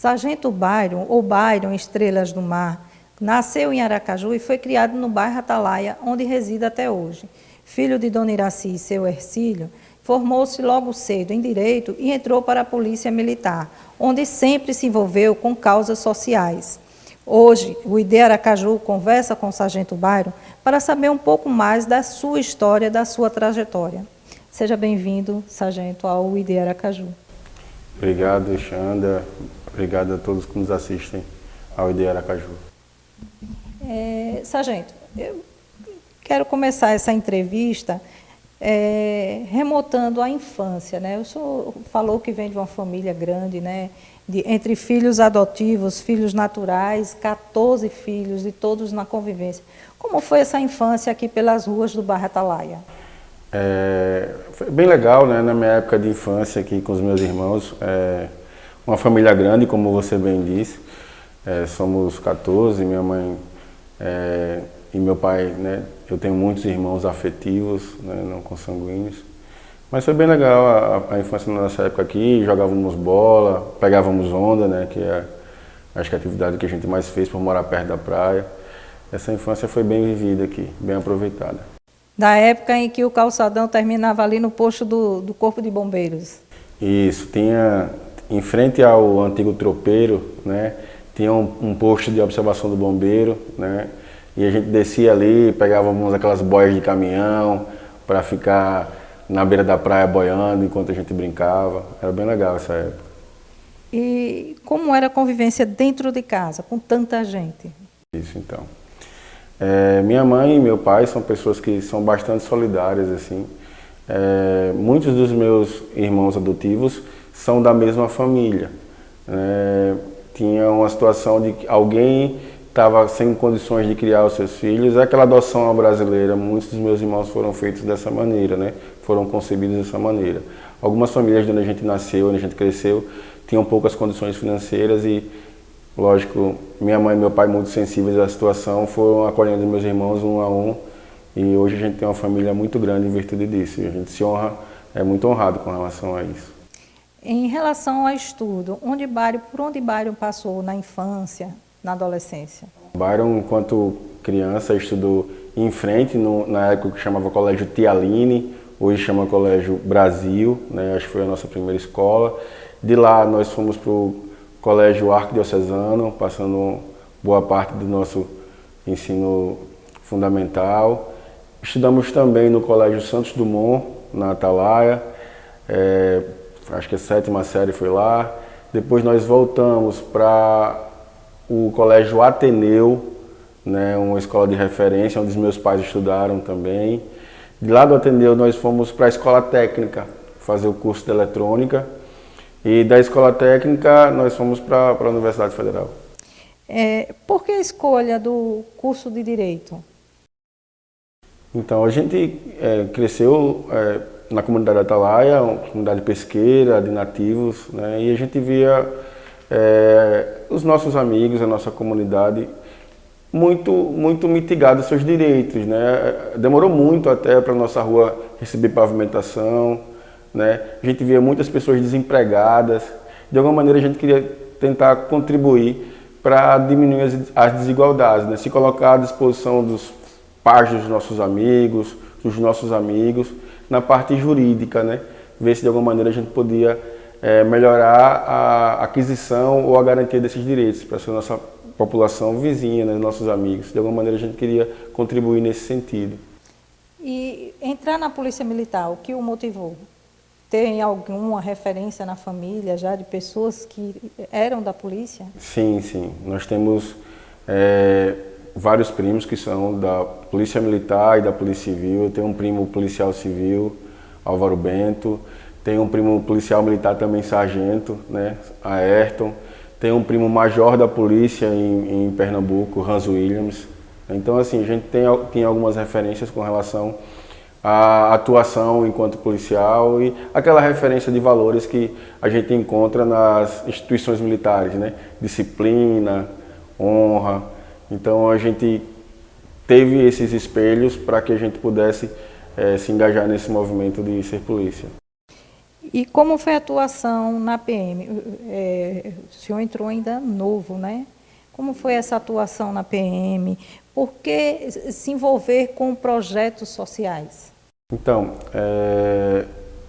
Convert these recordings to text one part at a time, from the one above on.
Sargento Byron, ou Byron Estrelas do Mar, nasceu em Aracaju e foi criado no bairro Atalaia, onde reside até hoje. Filho de Dona Iraci e seu Hercílio, formou-se logo cedo em Direito e entrou para a Polícia Militar, onde sempre se envolveu com causas sociais. Hoje, o ID Aracaju conversa com o Sargento Byron para saber um pouco mais da sua história, da sua trajetória. Seja bem-vindo, Sargento, ao ID Aracaju. Obrigado, Xanda. Obrigado a todos que nos assistem ao ID Aracaju. Sargento, eu quero começar essa entrevista remontando à infância, né? O senhor falou que vem de uma família grande, né? Entre filhos adotivos, filhos naturais, 14 filhos e todos na convivência. Como foi essa infância aqui pelas ruas do bairro Atalaia? Foi bem legal, né? Na minha época de infância aqui com os meus irmãos, uma família grande, como você bem disse. Somos 14, minha mãe e meu pai, né? Eu tenho muitos irmãos afetivos, né? Não consanguíneos. Mas foi bem legal a infância na nossa época aqui, jogávamos bola, pegávamos onda, né? Que é acho que a atividade que a gente mais fez por morar perto da praia. Essa infância foi bem vivida aqui, bem aproveitada. Da época em que o calçadão terminava ali no posto do Corpo de Bombeiros. Isso, tinha em frente ao antigo tropeiro, né? Tinha um posto de observação do bombeiro, né? E a gente descia ali, pegávamos aquelas boias de caminhão para ficar na beira da praia boiando enquanto a gente brincava. Era bem legal essa época. E como era a convivência dentro de casa, com tanta gente? Isso, então. Minha mãe e meu pai são pessoas que são bastante solidárias, assim. Muitos dos meus irmãos adotivos são da mesma família. Tinha uma situação de que alguém estava sem condições de criar os seus filhos. É aquela adoção brasileira, muitos dos meus irmãos foram feitos dessa maneira, né? Foram concebidos dessa maneira. Algumas famílias onde a gente nasceu, onde a gente cresceu, tinham poucas condições financeiras e, lógico, minha mãe e meu pai, muito sensíveis à situação, foram acolhendo meus irmãos um a um. E hoje a gente tem uma família muito grande em virtude disso. E a gente se honra, é muito honrado com relação a isso. Em relação ao estudo, por onde Byron passou na infância, na adolescência? Byron, enquanto criança, estudou em frente, na época que chamava Colégio Tialine, hoje chama Colégio Brasil, né? Acho que foi a nossa primeira escola. De lá nós fomos para o Colégio Arquidiocesano, passando boa parte do nosso ensino fundamental. Estudamos também no Colégio Santos Dumont, na Atalaia, acho que a 7ª série foi lá. Depois nós voltamos para o Colégio Ateneu, né, uma escola de referência, onde os meus pais estudaram também. De lá do Ateneu nós fomos para a Escola Técnica, fazer o curso de Eletrônica. E da Escola Técnica nós fomos para a Universidade Federal. Por que a escolha do curso de Direito? Então, a gente cresceu na comunidade Atalaia, uma comunidade pesqueira, de nativos, né, e a gente via os nossos amigos, a nossa comunidade, muito mitigados seus direitos, né? Demorou muito até para a nossa rua receber pavimentação, né? A gente via muitas pessoas desempregadas. De alguma maneira a gente queria tentar contribuir para diminuir as desigualdades, né? Se colocar à disposição dos pais dos nossos amigos, na parte jurídica, né? Ver se de alguma maneira a gente podia melhorar a aquisição ou a garantia desses direitos para a nossa população vizinha, né? Nossos amigos. De alguma maneira a gente queria contribuir nesse sentido. E entrar na Polícia Militar, o que o motivou? Tem alguma referência na família já de pessoas que eram da polícia? Sim, sim. Nós temos vários primos que são da Polícia Militar e da Polícia Civil. Eu tenho um primo policial civil, Álvaro Bento. Tenho um primo policial militar também, sargento, né, Ayrton. Tenho um primo major da polícia em Pernambuco, Hans Williams. Então, assim, a gente tem algumas referências com relação à atuação enquanto policial e aquela referência de valores que a gente encontra nas instituições militares, né? Disciplina, honra. Então, a gente teve esses espelhos para que a gente pudesse se engajar nesse movimento de ser polícia. E como foi a atuação na PM? O senhor entrou ainda novo, né? Como foi essa atuação na PM? Por que se envolver com projetos sociais? Então,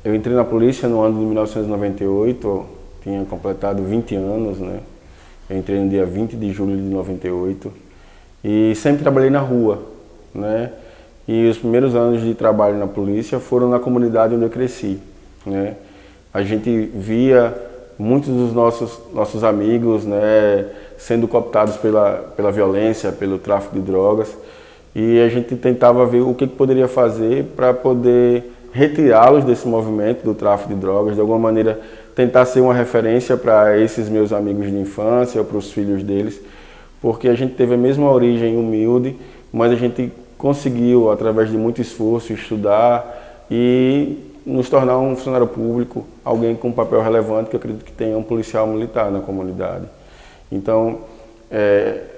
eu entrei na polícia no ano de 1998, tinha completado 20 anos, né? Eu entrei no dia 20 de julho de 98 e sempre trabalhei na rua, né? E os primeiros anos de trabalho na polícia foram na comunidade onde eu cresci, né? A gente via muitos dos nossos amigos, né, sendo cooptados pela violência, pelo tráfico de drogas, e a gente tentava ver o que poderia fazer para poder retirá-los desse movimento do tráfico de drogas, de alguma maneira tentar ser uma referência para esses meus amigos de infância ou para os filhos deles, porque a gente teve a mesma origem humilde, mas a gente conseguiu, através de muito esforço, estudar e nos tornar um funcionário público, alguém com um papel relevante, que eu acredito que tenha um policial militar na comunidade. Então,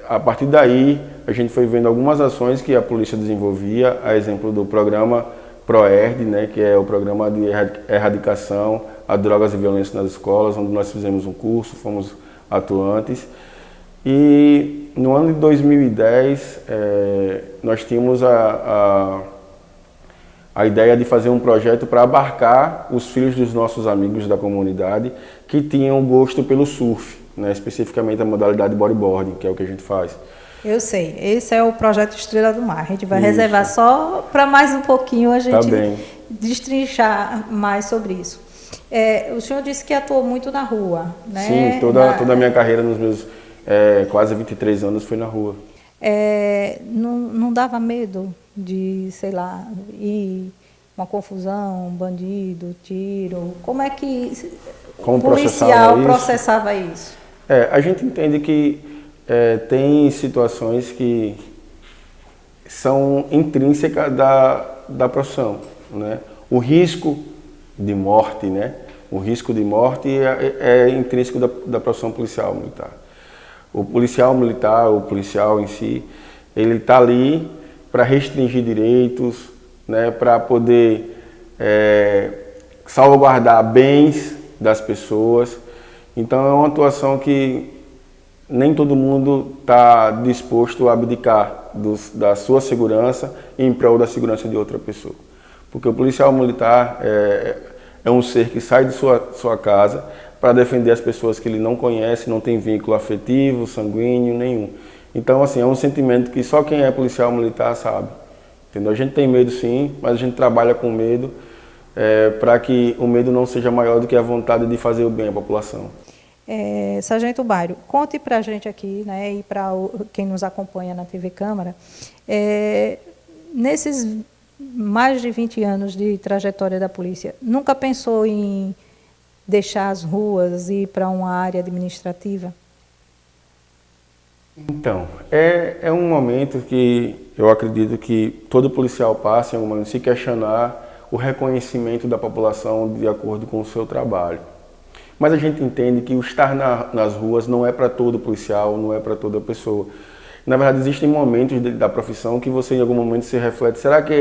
a partir daí, a gente foi vendo algumas ações que a polícia desenvolvia, a exemplo do programa PROERD, né, que é o programa de erradicação a drogas e violência nas escolas, onde nós fizemos um curso, fomos atuantes. E no ano de 2010, nós tínhamos a ideia de fazer um projeto para abarcar os filhos dos nossos amigos da comunidade que tinham gosto pelo surf, né, especificamente a modalidade bodyboarding, que é o que a gente faz. Eu sei, esse é o projeto Estrela do Mar. A gente vai reservar só para mais um pouquinho a gente destrinchar mais sobre isso. O senhor disse que atuou muito na rua, né? Sim, toda a minha carreira nos meus quase 23 anos foi na rua. Não dava medo de, sei lá, ir uma confusão, um bandido, tiro? Como é que o policial processava isso? A gente entende que tem situações que são intrínsecas da profissão, né? O risco de morte, né? O risco de morte é intrínseco da profissão policial militar. O policial militar, o policial em si, ele está ali para restringir direitos, né? Para poder salvaguardar bens das pessoas. Então é uma atuação que nem todo mundo está disposto a abdicar da sua segurança em prol da segurança de outra pessoa. Porque o policial militar é um ser que sai de sua casa para defender as pessoas que ele não conhece, não tem vínculo afetivo, sanguíneo, nenhum. Então, assim, é um sentimento que só quem é policial militar sabe. Entendeu? A gente tem medo sim, mas a gente trabalha com medo para que o medo não seja maior do que a vontade de fazer o bem à população. Sargento Bairo, conte para a gente aqui, né, e para quem nos acompanha na TV Câmara, nesses mais de 20 anos de trajetória da polícia, nunca pensou em deixar as ruas e ir para uma área administrativa? Então, é um momento que eu acredito que todo policial passa em algum momento se questionar o reconhecimento da população de acordo com o seu trabalho. Mas a gente entende que o estar nas ruas não é para todo policial, não é para toda pessoa. Na verdade, existem momentos da profissão que você em algum momento se reflete, será que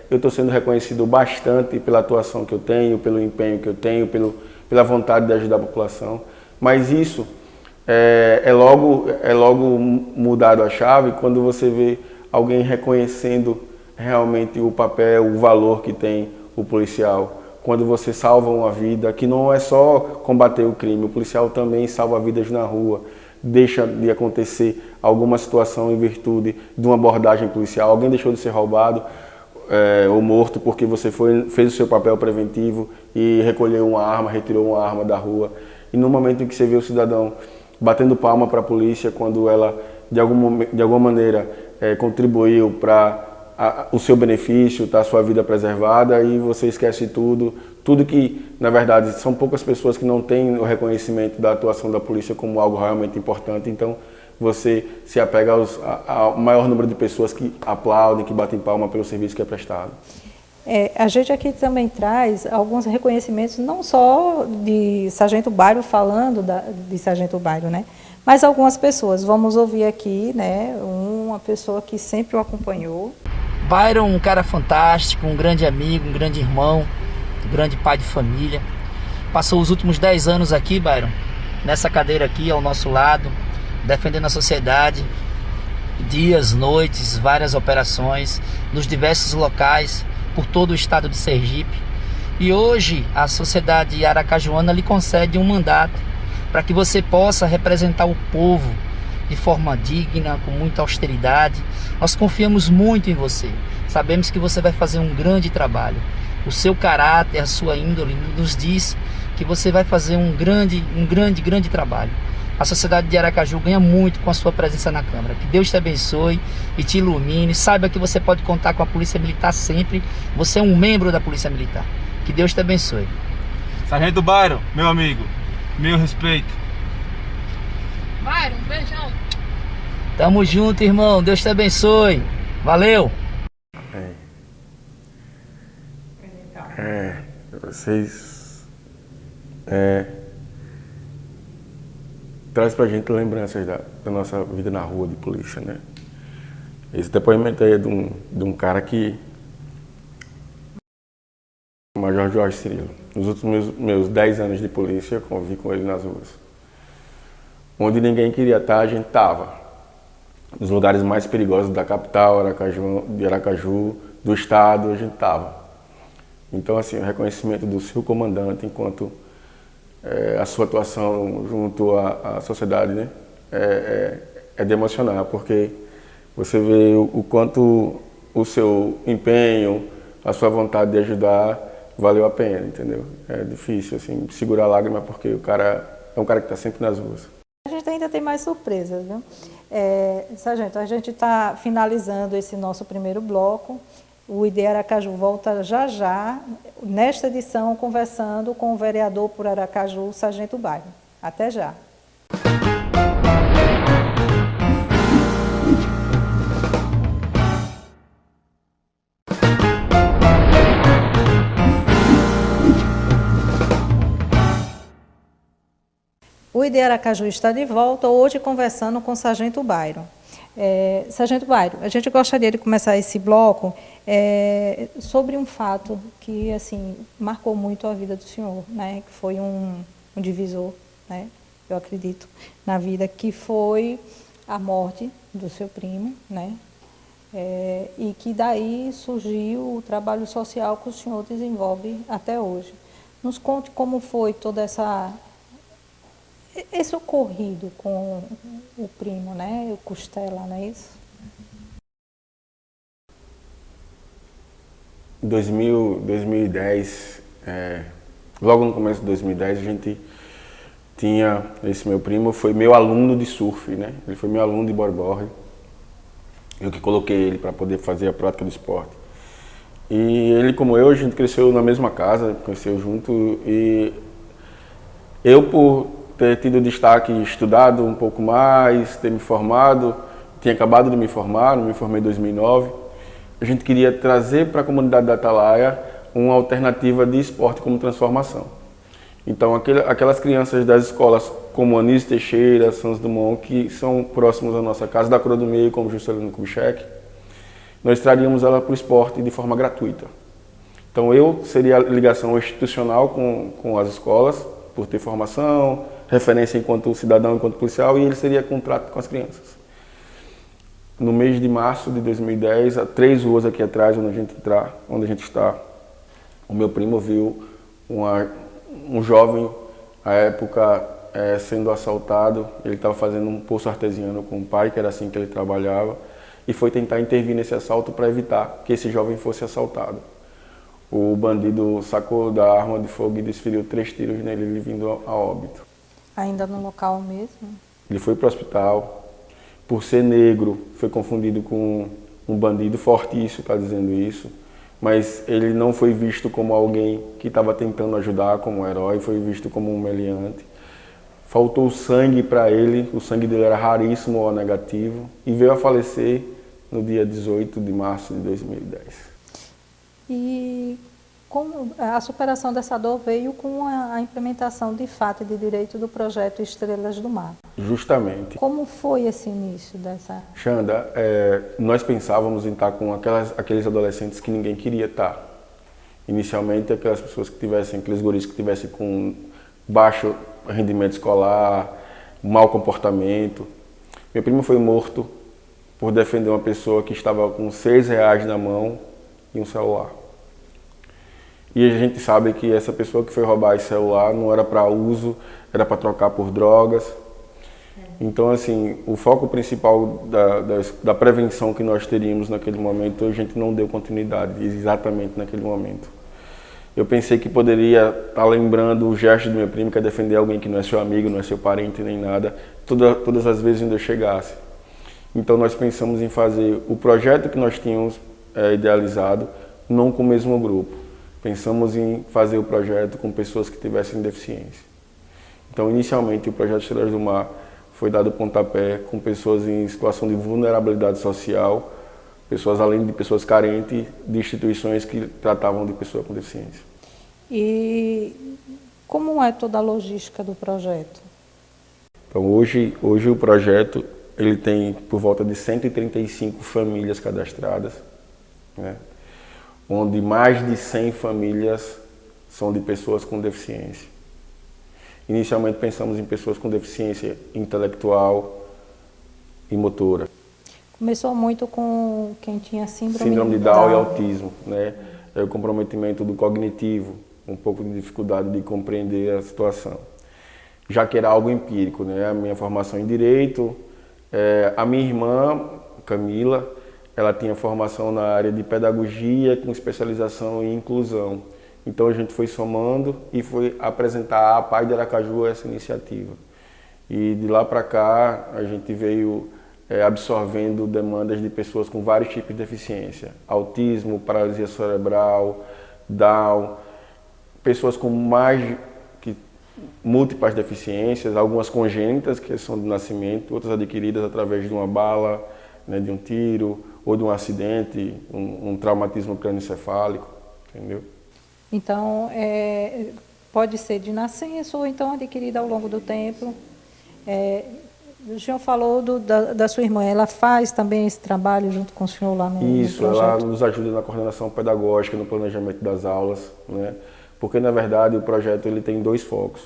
eu estou sendo reconhecido bastante pela atuação que eu tenho, pelo empenho que eu tenho, pela vontade de ajudar a população? Mas isso é logo mudado a chave quando você vê alguém reconhecendo realmente o papel, o valor que tem o policial. Quando você salva uma vida, que não é só combater o crime, o policial também salva vidas na rua, deixa de acontecer alguma situação em virtude de uma abordagem policial, alguém deixou de ser roubado ou morto porque você fez o seu papel preventivo e recolheu uma arma, retirou uma arma da rua. E no momento em que você vê o cidadão batendo palma para a polícia, quando ela de alguma maneira contribuiu para o seu benefício, a sua vida preservada, e você esquece tudo que, na verdade, são poucas pessoas que não têm o reconhecimento da atuação da polícia como algo realmente importante, então você se apega ao maior número de pessoas que aplaudem, que batem palma pelo serviço que é prestado. A gente aqui também traz alguns reconhecimentos, não só de Sargento Bairo falando de Sargento Bairo, né? Mas algumas pessoas. Vamos ouvir aqui, né, uma pessoa que sempre o acompanhou. Bairo é um cara fantástico, um grande amigo, um grande irmão, um grande pai de família. passou os últimos 10 anos aqui, Byron, nessa cadeira aqui ao nosso lado, defendendo a sociedade, dias, noites, várias operações, nos diversos locais, por todo o estado de Sergipe. E hoje a sociedade aracajuana lhe concede um mandato para que você possa representar o povo de forma digna, com muita austeridade. Nós confiamos muito em você, sabemos que você vai fazer um grande trabalho. O seu caráter, a sua índole nos diz que você vai fazer um grande trabalho. A sociedade de Aracaju ganha muito com a sua presença na Câmara. Que Deus te abençoe e te ilumine. Saiba que você pode contar com a Polícia Militar sempre. Você é um membro da Polícia Militar. Que Deus te abençoe. Sargento Byron, meu amigo, meu respeito. Byron, um beijão. Tamo junto, irmão. Deus te abençoe. Valeu. Vocês traz pra gente lembranças da nossa vida na rua de polícia, né? Esse depoimento aí é de um cara que... O Major Jorge Cirilo. Nos últimos meus 10 anos de polícia, eu convivi com ele nas ruas. Onde ninguém queria estar, a gente estava. Nos lugares mais perigosos da capital, de Aracaju, do estado, a gente estava. Então, assim, o reconhecimento do seu comandante enquanto a sua atuação junto à sociedade, né, é de emocionar, porque você vê o quanto o seu empenho, a sua vontade de ajudar valeu a pena, entendeu? É difícil, assim, segurar a lágrima, porque o cara é um cara que está sempre nas ruas. A gente ainda tem mais surpresas, viu? Sargento, a gente está finalizando esse nosso primeiro bloco. O ID Aracaju volta já já, nesta edição, conversando com o vereador por Aracaju, Sargento Byron. Até já. O ID Aracaju está de volta, hoje conversando com o Sargento Byron. Sargento Byron, a gente gostaria de começar esse bloco sobre um fato que assim marcou muito a vida do senhor, né? Que foi um divisor, né? Eu acredito, na vida, que foi a morte do seu primo, né? E que daí surgiu o trabalho social que o senhor desenvolve até hoje. Nos conte como foi toda esse ocorrido com o primo, né? O Costela, não é isso? Em 2010, logo no começo de 2010, a gente tinha, esse meu primo foi meu aluno de surf, né? Ele foi meu aluno de bodyboard. Eu que coloquei ele para poder fazer a prática do esporte. E ele, como eu, a gente cresceu na mesma casa, cresceu junto, e eu, por ter tido destaque, estudado um pouco mais, ter me formado, tinha acabado de me formar, me formei em 2009, a gente queria trazer para a comunidade da Atalaia uma alternativa de esporte como transformação. Então, aquelas crianças das escolas como Anísio Teixeira, Santos Dumont, que são próximos à nossa casa, da Coroa do Meio, como Juscelino Kubitschek, nós traríamos ela para o esporte de forma gratuita. Então, eu seria a ligação institucional com as escolas, por ter formação, referência enquanto cidadão, enquanto policial, e ele seria contrato com as crianças. No mês de março de 2010, a 3 ruas aqui atrás, onde a gente está, o meu primo viu um jovem, à época, sendo assaltado. Ele estava fazendo um poço artesiano com o pai, que era assim que ele trabalhava, e foi tentar intervir nesse assalto para evitar que esse jovem fosse assaltado. O bandido sacou da arma de fogo e desferiu 3 tiros nele, ele vindo a óbito. Ainda no local mesmo? Ele foi para o hospital. Por ser negro, foi confundido com um bandido, fortíssimo está dizendo isso, mas ele não foi visto como alguém que estava tentando ajudar, como um herói, foi visto como um meliante. Faltou sangue para ele, o sangue dele era raríssimo ou negativo, e veio a falecer no dia 18 de março de 2010. E como a superação dessa dor veio com a implementação de fato e de direito do projeto Estrelas do Mar. Justamente. Como foi esse início dessa... Xanda, nós pensávamos em estar com aqueles adolescentes que ninguém queria estar. Inicialmente, aquelas pessoas que tivessem, aqueles guris que tivessem com baixo rendimento escolar, mau comportamento. Meu primo foi morto por defender uma pessoa que estava com R$6 na mão e um celular. E a gente sabe que essa pessoa que foi roubar esse celular não era para uso, era para trocar por drogas. Então, assim, o foco principal da prevenção que nós teríamos naquele momento, a gente não deu continuidade exatamente naquele momento. Eu pensei que poderia estar lembrando o gesto do meu primo, que é defender alguém que não é seu amigo, não é seu parente nem nada, todas as vezes onde eu chegasse. Então nós pensamos em fazer o projeto que nós tínhamos idealizado, não com o mesmo grupo. Pensamos em fazer o projeto com pessoas que tivessem deficiência. Então, inicialmente, o projeto Estrelas do Mar foi dado pontapé com pessoas em situação de vulnerabilidade social, pessoas além de pessoas carentes, de instituições que tratavam de pessoas com deficiência. E como é toda a logística do projeto? Então, hoje o projeto ele tem por volta de 135 famílias cadastradas, né? Onde mais de 100 famílias são de pessoas com deficiência. Inicialmente pensamos em pessoas com deficiência intelectual e motora. Começou muito com quem tinha Síndrome de Down e autismo, né? É o comprometimento do cognitivo, um pouco de dificuldade de compreender a situação. Já que era algo empírico, né? A minha formação em Direito, a minha irmã, Camila, ela tinha formação na área de Pedagogia com especialização em Inclusão. Então a gente foi somando e foi apresentar à PAI de Aracaju essa iniciativa. E de lá para cá a gente veio absorvendo demandas de pessoas com vários tipos de deficiência. Autismo, paralisia cerebral, Down, pessoas com múltiplas deficiências, algumas congênitas, que são de nascimento, outras adquiridas através de uma bala, né, de um tiro, ou de um acidente, um traumatismo crânioencefálico, entendeu? Então, pode ser de nascença ou então adquirida ao longo do tempo. O senhor falou da sua irmã, ela faz também esse trabalho junto com o senhor lá no projeto? Isso, ela nos ajuda na coordenação pedagógica, no planejamento das aulas, né? Porque, na verdade, o projeto ele tem 2 focos.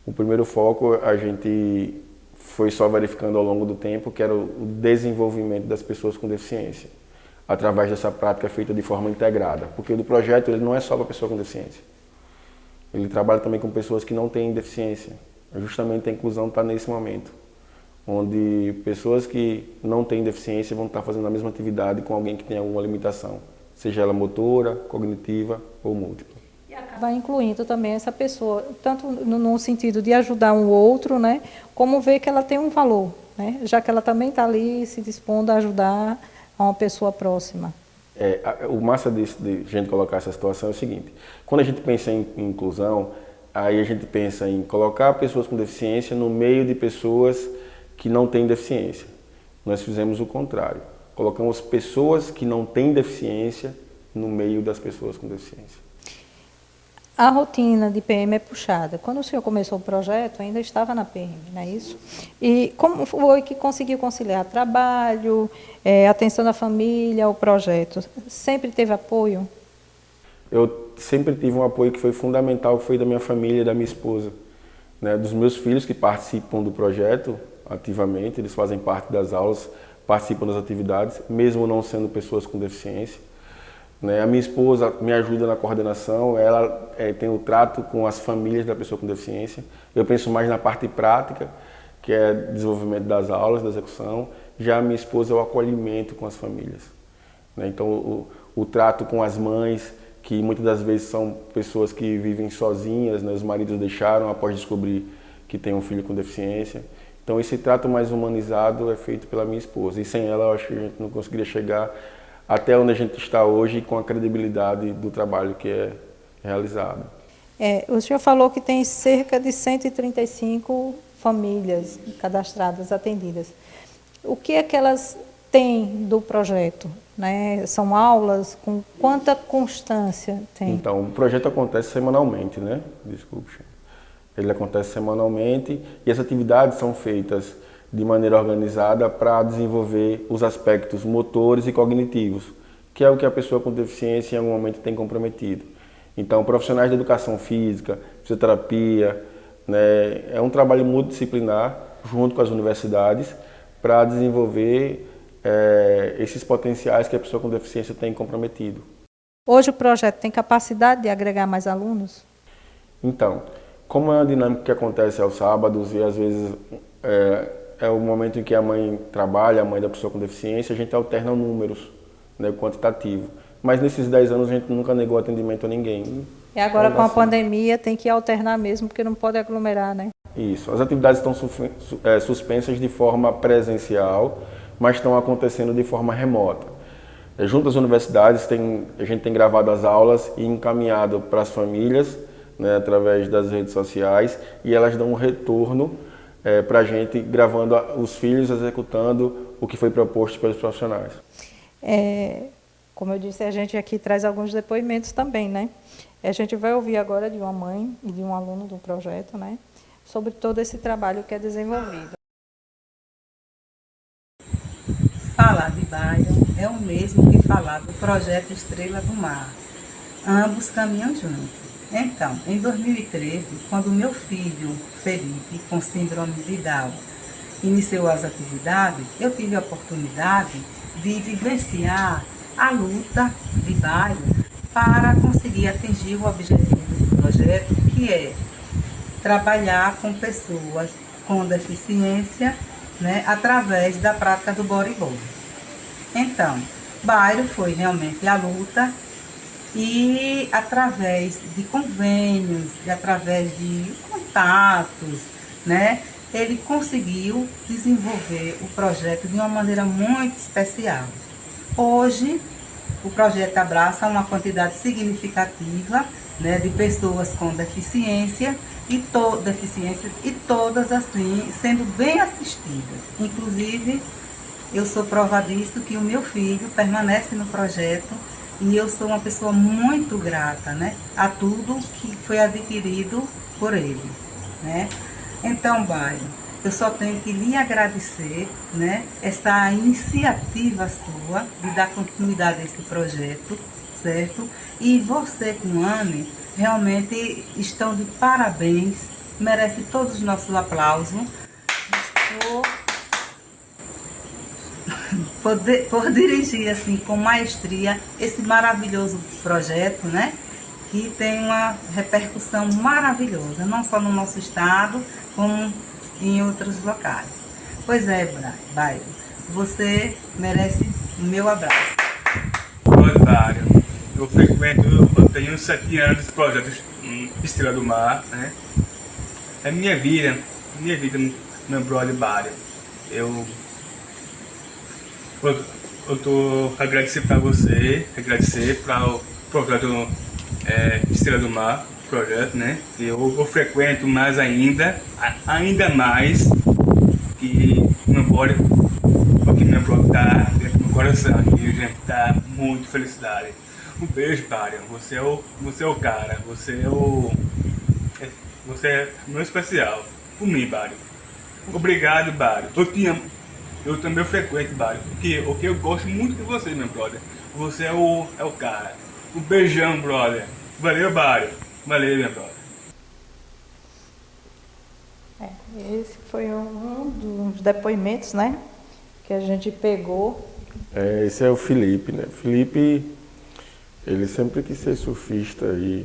O primeiro foco a gente foi só verificando ao longo do tempo, que era o desenvolvimento das pessoas com deficiência, através dessa prática feita de forma integrada. Porque o projeto ele não é só para pessoa com deficiência. Ele trabalha também com pessoas que não têm deficiência. Justamente a inclusão está nesse momento, onde pessoas que não têm deficiência vão estar fazendo a mesma atividade com alguém que tem alguma limitação, seja ela motora, cognitiva ou múltipla. E acaba incluindo também essa pessoa, tanto no sentido de ajudar um outro, né, como ver que ela tem um valor, né, já que ela também está ali se dispondo a ajudar a uma pessoa próxima. O massa de gente colocar essa situação é o seguinte: quando a gente pensa em inclusão, aí a gente pensa em colocar pessoas com deficiência no meio de pessoas que não têm deficiência. Nós fizemos o contrário. Colocamos pessoas que não têm deficiência no meio das pessoas com deficiência. A rotina de PM é puxada. Quando o senhor começou o projeto, ainda estava na PM, não é isso? E como foi que conseguiu conciliar trabalho, atenção da família, o projeto? Sempre teve apoio? Eu sempre tive um apoio que foi fundamental, que foi da minha família e da minha esposa, né? Dos meus filhos que participam do projeto ativamente, eles fazem parte das aulas, participam das atividades, mesmo não sendo pessoas com deficiência, né? A minha esposa me ajuda na coordenação, ela tem o trato com as famílias da pessoa com deficiência. Eu penso mais na parte prática, que é desenvolvimento das aulas, da execução. Já a minha esposa é o acolhimento com as famílias, né? Então o trato com as mães, que muitas das vezes são pessoas que vivem sozinhas, né? Os maridos deixaram após descobrir que tem um filho com deficiência. Então esse trato mais humanizado é feito pela minha esposa. E sem ela eu acho que a gente não conseguiria chegar até onde a gente está hoje com a credibilidade do trabalho que é realizado. O senhor falou que tem cerca de 135 famílias cadastradas, atendidas. O que é que elas têm do projeto? Né? São aulas? Com quanta constância tem? Então, o projeto acontece semanalmente, né? Desculpe. Ele acontece semanalmente e as atividades são feitas de maneira organizada para desenvolver os aspectos motores e cognitivos, que é o que a pessoa com deficiência em algum momento tem comprometido. Então, profissionais de educação física, fisioterapia, né, é um trabalho multidisciplinar junto com as universidades para desenvolver esses potenciais que a pessoa com deficiência tem comprometido. Hoje o projeto tem capacidade de agregar mais alunos? Então, como é uma dinâmica que acontece aos sábados e às vezes é o momento em que a mãe trabalha, a mãe da pessoa com deficiência, a gente alterna números, né, quantitativo. Mas nesses 10 anos a gente nunca negou atendimento a ninguém. E agora Então, com a assim, pandemia tem que alternar mesmo, porque não pode aglomerar, né? Isso. As atividades estão suspensas de forma presencial, mas estão acontecendo de forma remota. Junto às universidades, a gente tem gravado as aulas e encaminhado para as famílias, né, através das redes sociais, e elas dão um retorno para a gente, gravando os filhos, executando o que foi proposto pelos profissionais. Como eu disse, a gente aqui traz alguns depoimentos também, né? A gente vai ouvir agora de uma mãe e de um aluno do projeto, né, sobre todo esse trabalho que é desenvolvido. Falar de Byron é o mesmo que falar do projeto Estrela do Mar. Ambos caminham juntos. Então, em 2013, quando meu filho, Felipe, com síndrome de Down, iniciou as atividades, eu tive a oportunidade de vivenciar a luta de Byron para conseguir atingir o objetivo do projeto, que é trabalhar com pessoas com deficiência, né, através da prática do bodyboard. Então, Byron foi realmente a luta e através de convênios, através de contatos, né, ele conseguiu desenvolver o projeto de uma maneira muito especial. Hoje, o projeto abraça uma quantidade significativa, né, de pessoas com deficiência e todas assim sendo bem assistidas. Inclusive, eu sou prova disso que o meu filho permanece no projeto e eu sou uma pessoa muito grata, né, a tudo que foi adquirido por ele, né. Então, Byron, eu só tenho que lhe agradecer, né, essa iniciativa sua de dar continuidade a esse projeto, certo? E você com Anne realmente estão de parabéns, merece todos os nossos aplausos por dirigir assim com maestria esse maravilhoso projeto, né? Que tem uma repercussão maravilhosa, não só no nosso estado, como em outros locais. Pois é, Byron, você merece o meu abraço. Oi, Byron. Eu tenho 7 anos desse projeto Estrela do Mar, né? É minha vida, meu brother Byron. Eu tô agradecendo para você, agradecer para o projeto Estrela do Mar, projeto, né? Que eu frequento mais ainda mais, que meu brother, porque meu brother tá dentro do meu coração aqui, a gente tá muito felicidade. Um beijo, Byron. Você é o cara, você é meu especial, por mim, Byron. Obrigado, Byron. Eu te amo. Eu também frequento, Byron, porque eu gosto muito de você, meu brother. Você é o cara. Um beijão, brother. Valeu, Byron. Valeu, meu brother. Esse foi um dos depoimentos, né, que a gente pegou. Esse é o Felipe, né? Felipe, ele sempre quis ser surfista e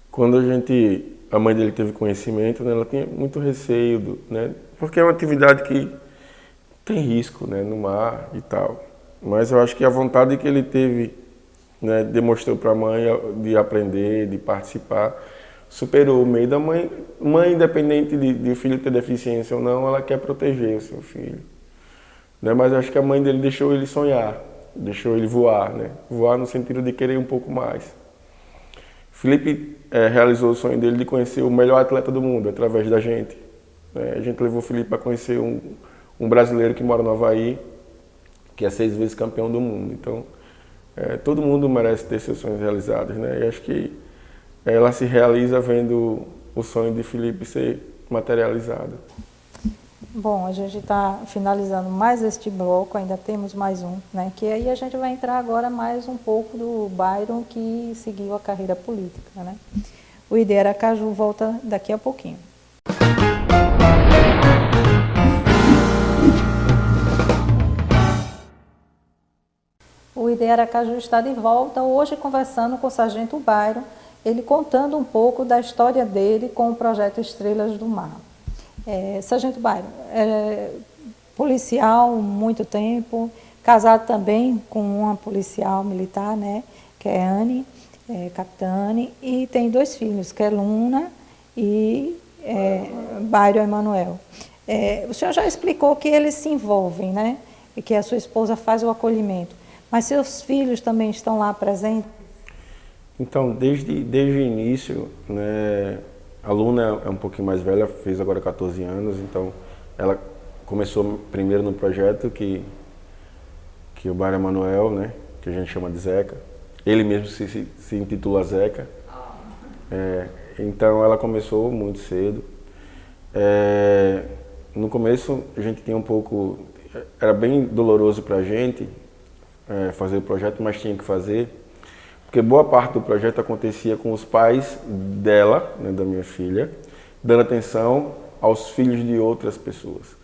quando a mãe dele teve conhecimento, né, ela tinha muito receio, né, porque é uma atividade que tem risco, né, no mar e tal. Mas eu acho que a vontade que ele teve, né, demonstrou para a mãe de aprender, de participar, superou o meio da mãe. Mãe, independente de o filho ter deficiência ou não, ela quer proteger o seu filho. Né? Mas eu acho que a mãe dele deixou ele sonhar, deixou ele voar, né? Voar no sentido de querer um pouco mais. Felipe realizou o sonho dele de conhecer o melhor atleta do mundo através da gente. Né? A gente levou o Felipe para conhecer um brasileiro que mora no Havaí, que é 6 vezes campeão do mundo. Então, todo mundo merece ter seus sonhos realizados, né? E acho que ela se realiza vendo o sonho de Felipe ser materializado. Bom, a gente está finalizando mais este bloco, ainda temos mais um, né? Que aí a gente vai entrar agora mais um pouco do Byron que seguiu a carreira política, né? O ID Aracaju volta daqui a pouquinho. O ID Aracaju está de volta, hoje conversando com o Sargento Byron, ele contando um pouco da história dele com o projeto Estrelas do Mar. Sargento Byron, policial há muito tempo, casado também com uma policial militar, né, que é Anne, capitã Anne, e tem 2 filhos, que é Luna e Byron Emanuel. O senhor já explicou que eles se envolvem, né, e que a sua esposa faz o acolhimento, mas seus filhos também estão lá presentes? Então, desde o início, né, a Luna é um pouquinho mais velha, fez agora 14 anos, então ela começou primeiro no projeto que o Byron Emanuel, né, que a gente chama de Zeca, ele mesmo se intitula Zeca, então ela começou muito cedo. No começo a gente tinha era bem doloroso para a gente fazer o projeto, mas tinha que fazer, porque boa parte do projeto acontecia com os pais dela, né, da minha filha, dando atenção aos filhos de outras pessoas.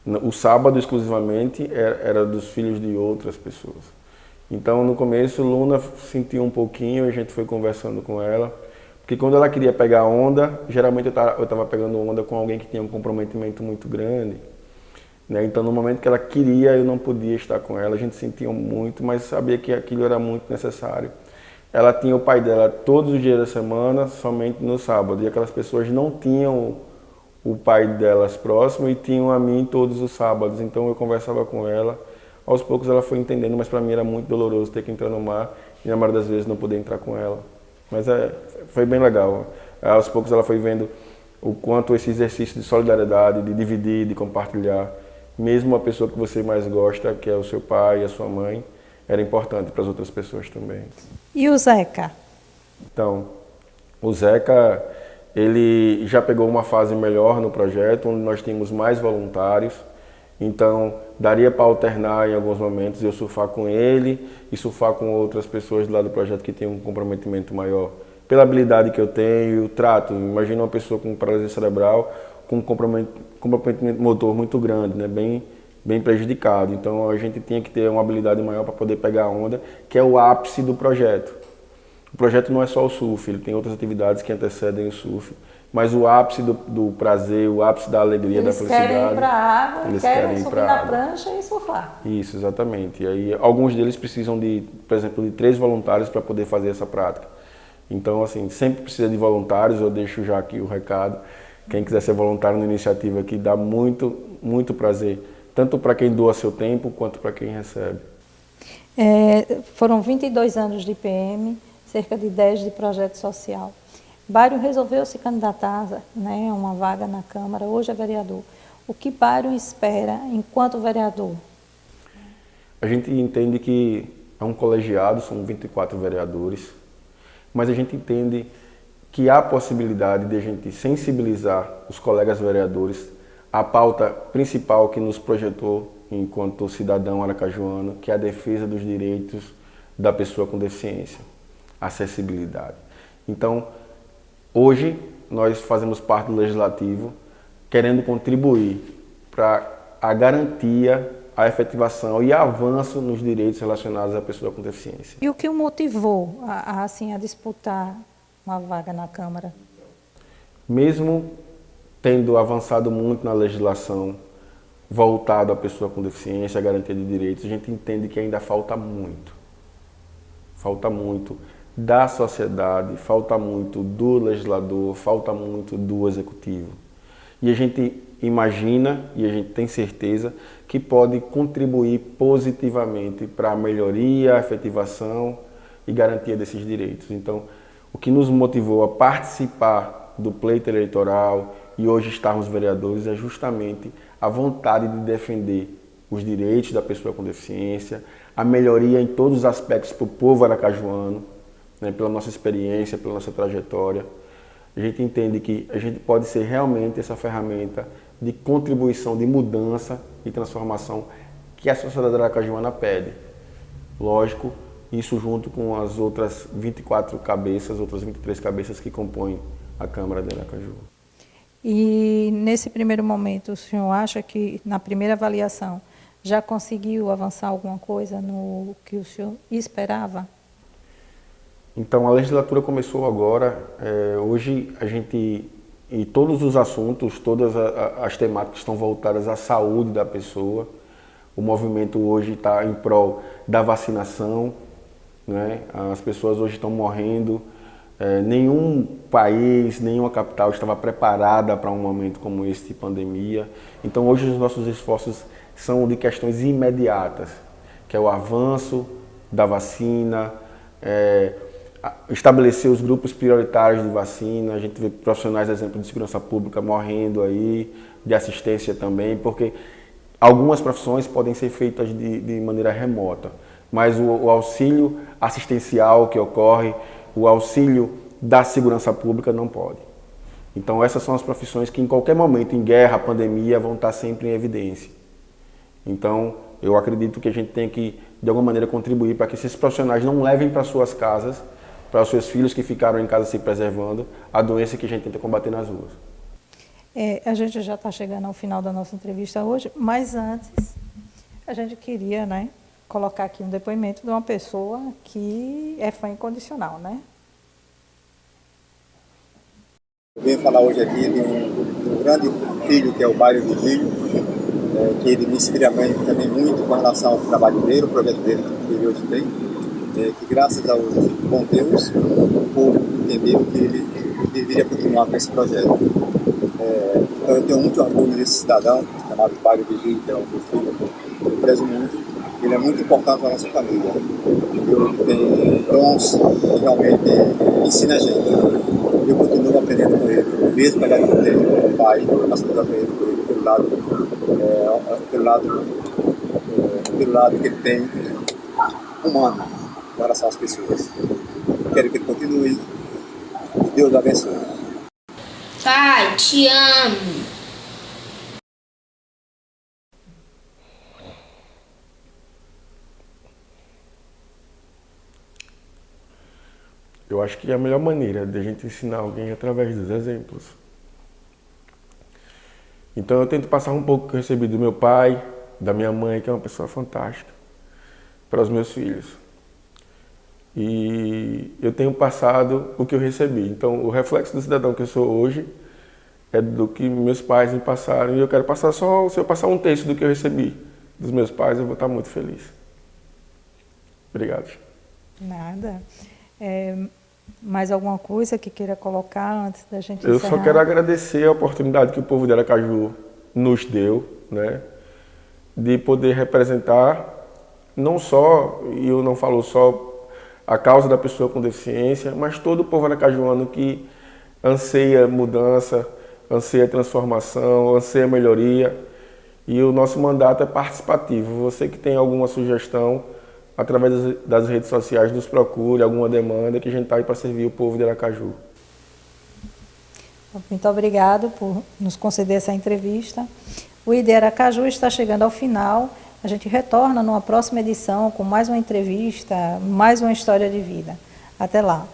O sábado, exclusivamente, era dos filhos de outras pessoas. Então, no começo, Luna sentiu um pouquinho, a gente foi conversando com ela, porque quando ela queria pegar onda, geralmente eu estava pegando onda com alguém que tinha um comprometimento muito grande, né? Então, no momento que ela queria, eu não podia estar com ela, a gente sentia muito, mas sabia que aquilo era muito necessário. Ela tinha o pai dela todos os dias da semana, somente no sábado. E aquelas pessoas não tinham o pai delas próximo e tinham a mim todos os sábados. Então eu conversava com ela. Aos poucos ela foi entendendo, mas para mim era muito doloroso ter que entrar no mar e na maioria das vezes não poder entrar com ela. Mas foi bem legal. Aos poucos ela foi vendo o quanto esse exercício de solidariedade, de dividir, de compartilhar, mesmo a pessoa que você mais gosta, que é o seu pai e a sua mãe, era importante para as outras pessoas também. E o Zeca? Então, o Zeca, ele já pegou uma fase melhor no projeto, onde nós tínhamos mais voluntários. Então, daria para alternar em alguns momentos, eu surfar com ele e surfar com outras pessoas do lado do projeto que têm um comprometimento maior. Pela habilidade que eu tenho e o trato. Imagina uma pessoa com paralisia cerebral, com um comprometimento motor muito grande, né? Bem prejudicado. Então a gente tinha que ter uma habilidade maior para poder pegar a onda, que é o ápice do projeto. O projeto não é só o surf, ele tem outras atividades que antecedem o surf, mas o ápice do prazer, o ápice da alegria, da felicidade. Eles querem ir para a água, eles querem ir subir pra na água. prancha e surfar. Isso, exatamente. E aí alguns deles precisam por exemplo, de 3 voluntários para poder fazer essa prática. Então, assim, sempre precisa de voluntários, eu deixo já aqui o recado. Quem quiser ser voluntário na iniciativa aqui, dá muito, muito prazer. Tanto para quem doa seu tempo, quanto para quem recebe. Foram 22 anos de PM, cerca de 10 de projeto social. Byron resolveu se candidatar, né, a uma vaga na Câmara, hoje é vereador. O que Byron espera enquanto vereador? A gente entende que é um colegiado, são 24 vereadores, mas a gente entende que há possibilidade de a gente sensibilizar os colegas vereadores à pauta principal que nos projetou enquanto cidadão aracajuano, que é a defesa dos direitos da pessoa com deficiência, acessibilidade. Então, hoje, nós fazemos parte do Legislativo, querendo contribuir para a garantia, a efetivação e avanço nos direitos relacionados à pessoa com deficiência. E o que o motivou a disputar uma vaga na Câmara? Mesmo tendo avançado muito na legislação voltada à pessoa com deficiência, à garantia de direitos, a gente entende que ainda falta muito. Falta muito da sociedade, falta muito do legislador, falta muito do executivo. E a gente imagina e a gente tem certeza que pode contribuir positivamente para a melhoria, a efetivação e garantia desses direitos. Então, o que nos motivou a participar do pleito eleitoral e hoje estarmos vereadores é justamente a vontade de defender os direitos da pessoa com deficiência, a melhoria em todos os aspectos para o povo aracajuano, né, pela nossa experiência, pela nossa trajetória. A gente entende que a gente pode ser realmente essa ferramenta de contribuição, de mudança e transformação que a sociedade aracajuana pede. Lógico, isso junto com as outras 24 cabeças, outras 23 cabeças que compõem a Câmara de Aracaju. E nesse primeiro momento, o senhor acha que na primeira avaliação já conseguiu avançar alguma coisa no que o senhor esperava? Então, a legislatura começou agora. Hoje a gente, e todos os assuntos, todas as temáticas estão voltadas à saúde da pessoa. O movimento hoje está em prol da vacinação, né? As pessoas hoje estão morrendo. Nenhum país, nenhuma capital estava preparada para um momento como esse de pandemia. Então hoje os nossos esforços são de questões imediatas, que é o avanço da vacina, estabelecer os grupos prioritários de vacina. A gente vê profissionais, exemplo, de segurança pública morrendo aí, de assistência também, porque algumas profissões podem ser feitas de maneira remota, mas o auxílio assistencial que ocorre, o auxílio da segurança pública não pode. Então essas são as profissões que em qualquer momento, em guerra, pandemia, vão estar sempre em evidência. Então eu acredito que a gente tem que, de alguma maneira, contribuir para que esses profissionais não levem para suas casas, para os seus filhos que ficaram em casa se preservando, a doença que a gente tenta combater nas ruas. A gente já está chegando ao final da nossa entrevista hoje, mas antes a gente queria, né, colocar aqui um depoimento de uma pessoa que é fã incondicional, né? Eu venho falar hoje aqui de um grande filho que é o Bairro Vigílio, que ele me inspira também muito com relação ao trabalho dele, o projeto dele que ele hoje tem, que graças ao bom Deus, o povo entendeu que ele deveria continuar com esse projeto. Então eu tenho muito orgulho desse cidadão, chamado Bairro Vigílio, que é o meu filho, eu prezo muito. Ele é muito importante para a nossa família. Ele tem dons que realmente ensina a gente. Eu continuo aprendendo com ele, mesmo ele não tendo um pai, mas eu aprendo com ele pelo lado que ele tem humano com relação às pessoas. Eu quero que ele continue e Deus o abençoe. Pai, te amo. Eu acho que é a melhor maneira de a gente ensinar alguém é através dos exemplos. Então eu tento passar um pouco que eu recebi do meu pai, da minha mãe, que é uma pessoa fantástica, para os meus filhos. E eu tenho passado o que eu recebi. Então o reflexo do cidadão que eu sou hoje é do que meus pais me passaram. E eu quero passar só, se eu passar um terço do que eu recebi dos meus pais, eu vou estar muito feliz. Obrigado. Nada. Mais alguma coisa que queira colocar antes da gente encerrar? Eu só quero agradecer a oportunidade que o povo de Aracaju nos deu, né, de poder representar não só, e eu não falo só a causa da pessoa com deficiência, mas todo o povo aracajuano que anseia mudança, anseia transformação, anseia melhoria. E o nosso mandato é participativo. Você que tem alguma sugestão, através das redes sociais, nos procure alguma demanda, que a gente está aí para servir o povo de Aracaju. Muito obrigado por nos conceder essa entrevista. O ID Aracaju está chegando ao final. A gente retorna numa próxima edição com mais uma entrevista, mais uma história de vida. Até lá.